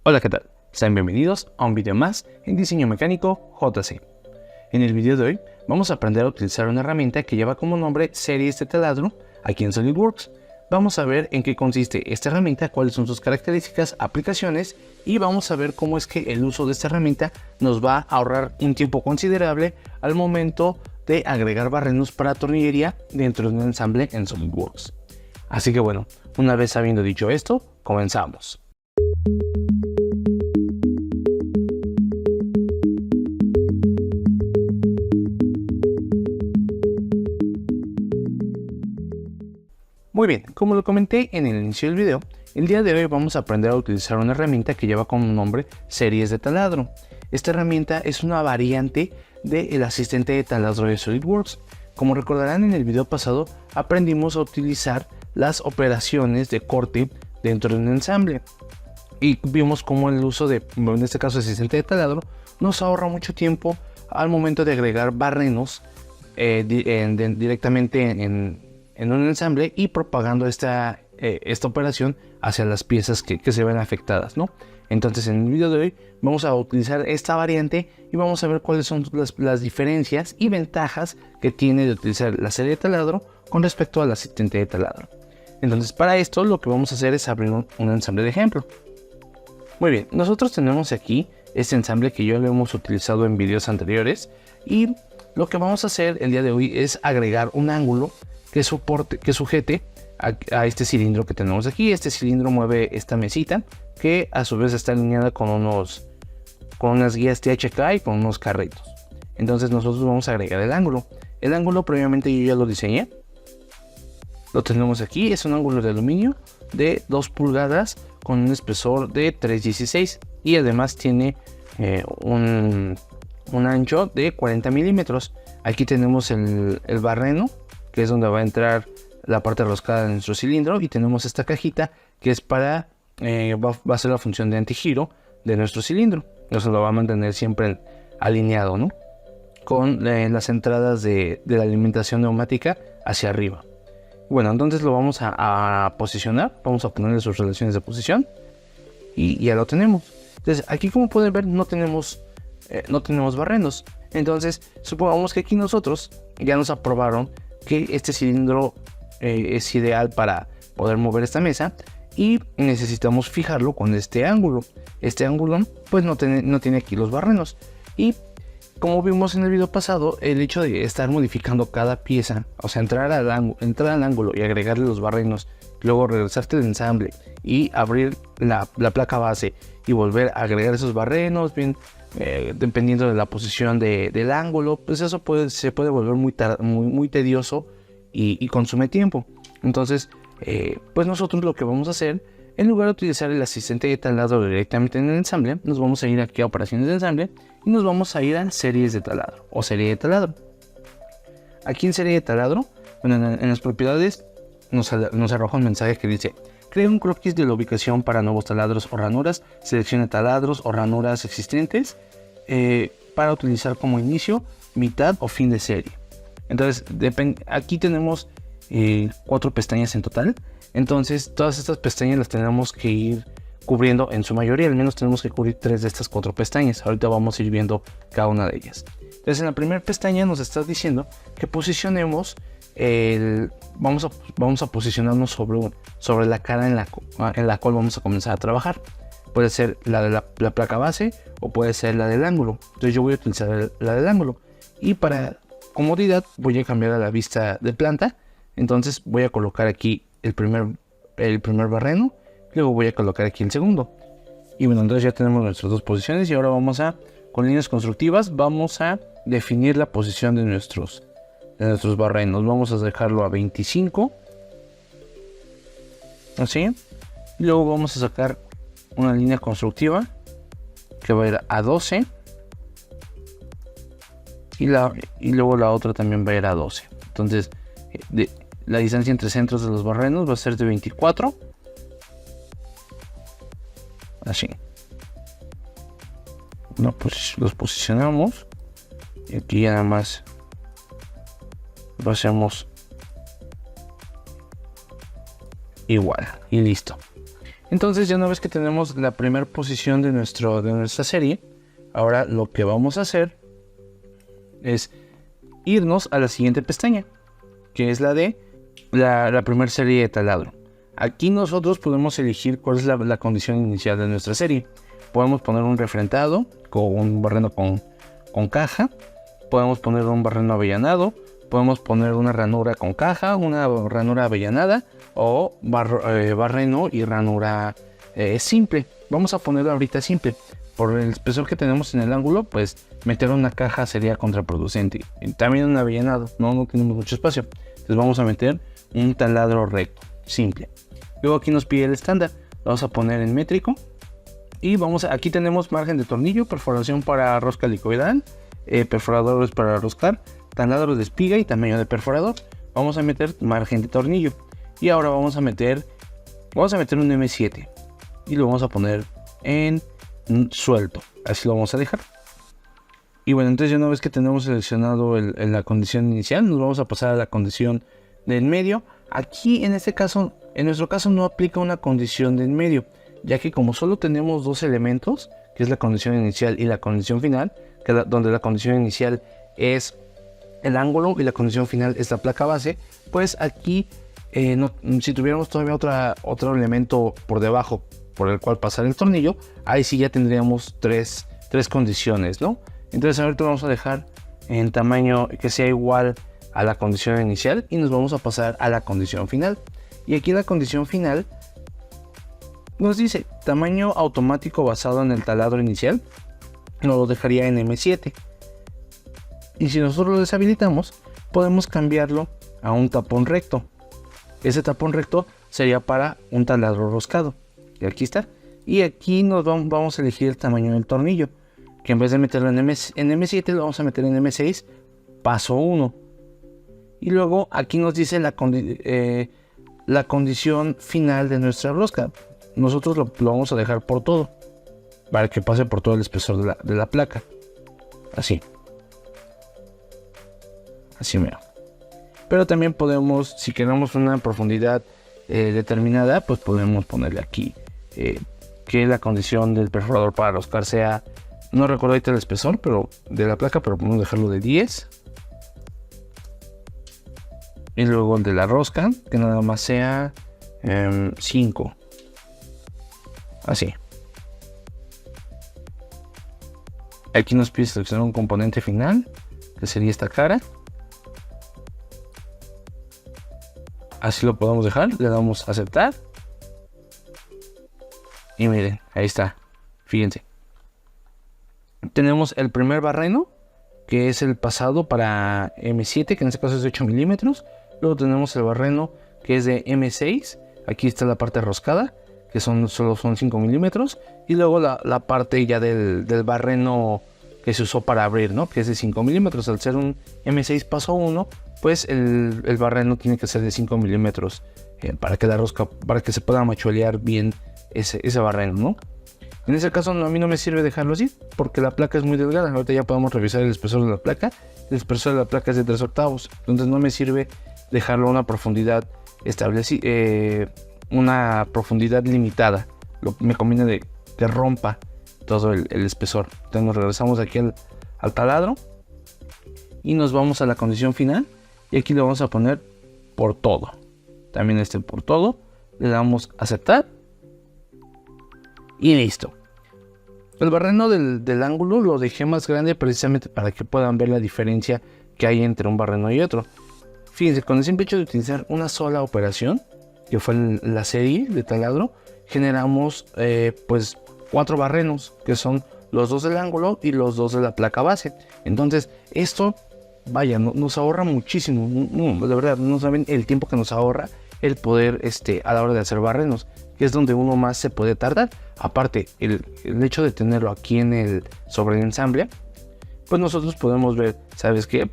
Hola, ¿qué tal? Sean bienvenidos a un video más en Diseño Mecánico JC. En el video de hoy vamos a aprender a utilizar una herramienta que lleva como nombre Series de Taladro aquí en SolidWorks. Vamos a ver en qué consiste esta herramienta, cuáles son sus características, aplicaciones y vamos a ver cómo es que el uso de esta herramienta nos va a ahorrar un tiempo considerable al momento de agregar barrenos para tornillería dentro de un ensamble en SolidWorks. Así que bueno, una vez habiendo dicho esto, comenzamos. Muy bien, como lo comenté en el inicio del video, el día de hoy vamos a aprender a utilizar una herramienta que lleva como nombre Series de Taladro. Esta herramienta es una variante del asistente de taladro de SolidWorks. Como recordarán, en el video pasado aprendimos a utilizar las operaciones de corte dentro de un ensamble y vimos cómo el uso de, en este caso, asistente de taladro nos ahorra mucho tiempo al momento de agregar barrenos directamente en un ensamble y propagando esta operación hacia las piezas que se ven afectadas, ¿no? Entonces, en el video de hoy vamos a utilizar esta variante y vamos a ver cuáles son las diferencias y ventajas que tiene de utilizar la serie de taladro con respecto al asistente de taladro. Entonces, para esto lo que vamos a hacer es abrir un ensamble de ejemplo. Muy bien, nosotros tenemos aquí este ensamble que ya lo hemos utilizado en videos anteriores y lo que vamos a hacer el día de hoy es agregar un ángulo que sujete a este cilindro que tenemos aquí. Este cilindro mueve esta mesita que a su vez está alineada con unas guías THK y con unos carritos. Entonces nosotros vamos a agregar el ángulo. El ángulo previamente yo ya lo diseñé. Lo tenemos aquí, es un ángulo de aluminio de 2 pulgadas con un espesor de 3.16 y además tiene un ancho de 40 milímetros. Aquí tenemos el barreno, que es donde va a entrar la parte roscada de nuestro cilindro, y tenemos esta cajita que es para va a ser la función de antigiro de nuestro cilindro. Eso lo va a mantener siempre alineado, ¿no? Con las entradas de la alimentación neumática hacia arriba. Bueno, entonces lo vamos a posicionar, vamos a ponerle sus relaciones de posición y ya lo tenemos. Entonces aquí, como pueden ver, no tenemos barrenos. Entonces supongamos que aquí nosotros ya nos aprobaron que este cilindro es ideal para poder mover esta mesa y necesitamos fijarlo con este ángulo. Este ángulo pues no tiene aquí los barrenos, y como vimos en el video pasado, el hecho de estar modificando cada pieza, o sea, entrar al ángulo y agregarle los barrenos, luego regresarte del ensamble y abrir la placa base y volver a agregar esos barrenos, bien, dependiendo de la posición del ángulo, pues eso se puede volver muy tedioso y consume tiempo. Entonces, pues nosotros lo que vamos a hacer, en lugar de utilizar el asistente de taladro directamente en el ensamble, nos vamos a ir aquí a operaciones de ensamble y nos vamos a ir a series de taladro o serie de taladro. Aquí en serie de taladro, bueno, en las propiedades nos arroja un mensaje que dice: crea un croquis de la ubicación para nuevos taladros o ranuras, seleccione taladros o ranuras existentes para utilizar como inicio, mitad o fin de serie. Entonces aquí tenemos 4 pestañas en total. Entonces todas estas pestañas las tenemos que ir cubriendo, en su mayoría al menos tenemos que cubrir 3 de estas 4 pestañas. Ahorita vamos a ir viendo cada una de ellas. Entonces en la primera pestaña nos está diciendo que posicionemos vamos a posicionarnos sobre la cara en la cual vamos a comenzar a trabajar. Puede ser la de la placa base o puede ser la del ángulo. Entonces yo voy a utilizar la del ángulo, y para comodidad voy a cambiar a la vista de planta. Entonces voy a colocar aquí el primer barreno, luego voy a colocar aquí el segundo, y bueno, entonces ya tenemos nuestras dos posiciones. Y ahora con líneas constructivas vamos a definir la posición de nuestros barrenos. Vamos a dejarlo a 25, así. Luego vamos a sacar una línea constructiva que va a ir a 12 y luego la otra también va a ir a 12. Entonces la distancia entre centros de los barrenos va a ser de 24, así. No, pues los posicionamos y aquí ya nada más lo hacemos igual y listo. Entonces ya una vez que tenemos la primera posición de nuestra serie, ahora lo que vamos a hacer es irnos a la siguiente pestaña, que es la de la primera serie de taladro. Aquí nosotros podemos elegir cuál es la condición inicial de nuestra serie. Podemos poner un refrentado con un barreno con caja. Podemos poner un barreno avellanado. Podemos poner una ranura con caja, una ranura avellanada o barreno y ranura simple. Vamos a ponerlo ahorita simple. Por el espesor que tenemos en el ángulo, pues meter una caja sería contraproducente. Y también un avellanado, no tenemos mucho espacio. Entonces vamos a meter un taladro recto, simple. Luego aquí nos pide el estándar. Lo vamos a poner en métrico. Y aquí tenemos margen de tornillo, perforación para rosca helicoidal, perforadores para roscar, taladro de espiga y tamaño de perforador. Vamos a meter margen de tornillo. Y ahora vamos a meter un M7. Y lo vamos a poner en suelto. Así lo vamos a dejar. Y bueno, entonces ya una vez que tenemos seleccionado la condición inicial, nos vamos a pasar a la condición de en medio. Aquí en este caso, en nuestro caso no aplica una condición de en medio, ya que como solo tenemos dos elementos, que es la condición inicial y la condición final, donde la condición inicial es el ángulo y la condición final es la placa base, pues aquí si tuviéramos todavía otro elemento por debajo por el cual pasar el tornillo, ahí sí ya tendríamos tres condiciones, ¿no? Entonces ahorita vamos a dejar en tamaño que sea igual a la condición inicial y nos vamos a pasar a la condición final. Y aquí la condición final nos dice tamaño automático basado en el taladro inicial, nos lo dejaría en M7. Y si nosotros lo deshabilitamos, podemos cambiarlo a un tapón recto. Ese tapón recto sería para un taladro roscado. Y aquí está. Y aquí vamos a elegir el tamaño del tornillo, que en vez de meterlo en M7 lo vamos a meter en M6 paso 1. Y luego aquí nos dice la condición final de nuestra rosca. Nosotros lo vamos a dejar por todo, para que pase por todo el espesor de la placa. Así mira. Pero también podemos, si queremos una profundidad determinada, pues podemos ponerle aquí que la condición del perforador para roscar sea, no recuerdo ahorita el espesor pero de la placa, pero podemos dejarlo de 10. Y luego el de la rosca, que nada más sea 5. Así. Aquí nos pide seleccionar un componente final, que sería esta cara. Así lo podemos dejar, le damos a aceptar. Y miren, ahí está. Fíjense. Tenemos el primer barreno, que es el pasado para M7, que en este caso es de 8 milímetros. Luego tenemos el barreno, que es de M6. Aquí está la parte roscada, que solo son 5 milímetros. Y luego la parte ya del barreno que se usó para abrir, ¿no? Que es de 5 milímetros. Al ser un M6 paso 1, pues el barreno tiene que ser de 5 milímetros para que se pueda machuelear bien ese barreno, ¿no? En ese caso a mí no me sirve dejarlo así, porque la placa es muy delgada. Ahorita ya podemos revisar el espesor de la placa. El espesor de la placa es de 3/8, entonces no me sirve dejarlo a una profundidad una profundidad limitada. Me conviene que rompa todo el espesor. Entonces nos regresamos aquí al taladro y nos vamos a la condición final, y aquí le vamos a poner por todo. También por todo le damos a aceptar y listo. El barreno del ángulo lo dejé más grande precisamente para que puedan ver la diferencia que hay entre un barreno y otro. Fíjense, con el simple hecho de utilizar una sola operación, que fue la serie de taladro, generamos pues 4 barrenos, que son los 2 del ángulo y los 2 de la placa base. Entonces esto, vaya, nos ahorra muchísimo. De verdad, no saben el tiempo que nos ahorra el poder a la hora de hacer barrenos, que es donde uno más se puede tardar. Aparte, el hecho de tenerlo aquí sobre el ensamble, pues nosotros podemos ver, ¿sabes qué?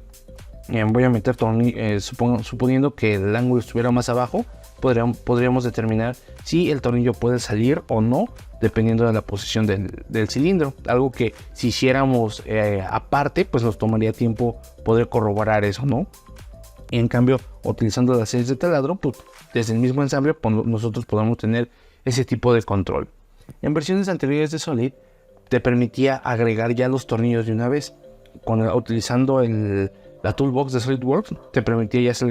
Voy a meter tornillo, suponiendo que el ángulo estuviera más abajo, podríamos determinar si el tornillo puede salir o no, dependiendo de la posición del cilindro. Algo que si hiciéramos aparte, pues nos tomaría tiempo poder corroborar eso, ¿no? Y en cambio, utilizando las series de taladro, pues desde el mismo ensamble nosotros podemos tener ese tipo de control. En versiones anteriores de Solid te permitía agregar ya los tornillos de una vez. Utilizando la toolbox de SolidWorks te permitía ya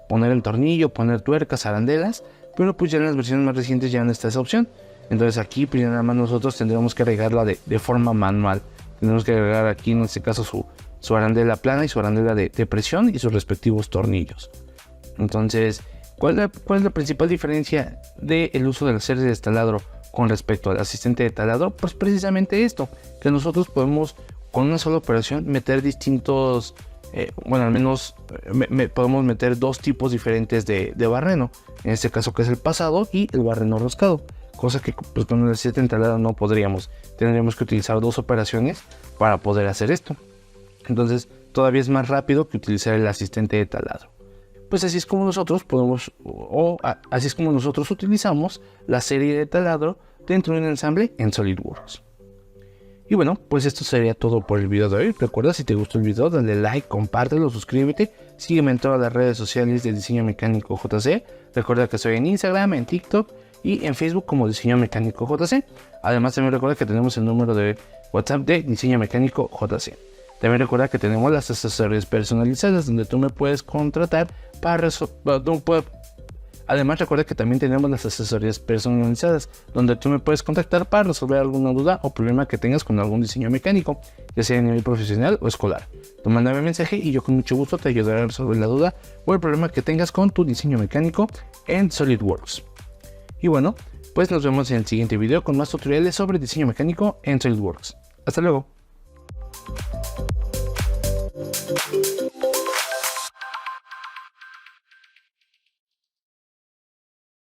poner el tornillo, poner tuercas, arandelas, pero pues ya en las versiones más recientes ya no está esa opción. Entonces aquí pues nada más nosotros tendremos que agregarla de forma manual. Tendremos que agregar aquí en este caso su arandela plana y su arandela de presión y sus respectivos tornillos. Entonces, ¿cuál es la principal diferencia del uso de las series de taladro con respecto al asistente de taladro? Pues precisamente esto, que nosotros podemos con una sola operación meter distintos, al menos podemos meter dos tipos diferentes de barreno, en este caso que es el pasado y el barreno roscado, cosa que pues, con el asistente de taladro no podríamos. Tendríamos que utilizar dos operaciones para poder hacer esto. Entonces todavía es más rápido que utilizar el asistente de taladro. Pues así es como nosotros así es como nosotros utilizamos la serie de taladro dentro de un ensamble en SolidWorks. Y bueno, pues esto sería todo por el video de hoy. Recuerda, si te gustó el video, dale like, compártelo, suscríbete, sígueme en todas las redes sociales de Diseño Mecánico JC. Recuerda que estoy en Instagram, en TikTok y en Facebook como Diseño Mecánico JC. Además también recuerda que tenemos el número de WhatsApp de Diseño Mecánico JC. También recuerda que tenemos las asesorías personalizadas donde tú me puedes contratar para Además recuerda que también tenemos las asesorías personalizadas donde tú me puedes contactar para resolver alguna duda o problema que tengas con algún diseño mecánico, ya sea a nivel profesional o escolar. Tú mándame un mensaje y yo con mucho gusto te ayudaré a resolver la duda o el problema que tengas con tu diseño mecánico en SolidWorks. Y bueno, pues nos vemos en el siguiente video con más tutoriales sobre diseño mecánico en SolidWorks. Hasta luego.